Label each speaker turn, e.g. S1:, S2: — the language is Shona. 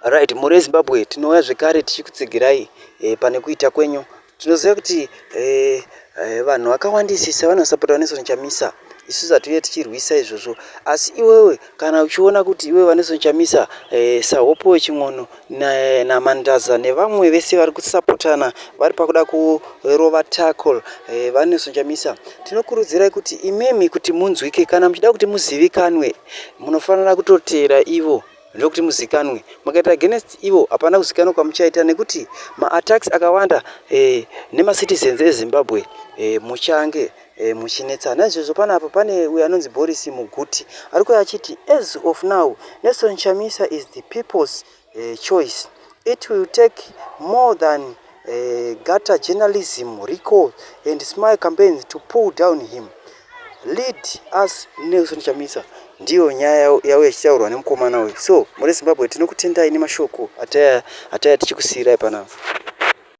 S1: Right, muri Zimbabwe tinouya zvekare tichikutsegerai pane kuita kwenyu. Tinoziva kuti vanhu vakawandisisa vanosapota Nelson Chamisa. Isusu hatiuye tichirwisa izvozvo, asi iwewe kana uchiona kuti iwewe Nelson Chamisa sahopo weching'ono namandaza nevamwe vese vari kusapotana vari pakuda kurova tackle vaNelson Chamisa, tinokurudzirai kuti imemi kuti munzwike kana muchida kuti muzivikanwe munofanira kutoteera ivo ndokuti muzikanwe. Makaita against ivo hapana kuzikanwa kwamuchaita, nekuti ma-attacks akawanda nema-citizens eZimbabwe muchange muchinetsana. Naizvozvo panapa pane uyo anonzi Boris Muguti ari kuuya achiti as of now Nelson Chamisa is the people's choice. It will take more than gutter journalism, recall and smile campaigns to pull down him. Lead us Nelson Chamisa. Ndiyo nyaya yauya ichitaurwa nemukomana uyu. So muri Zimbabwe tinokutendai nemashoko ataya tichikusiyirai panapa.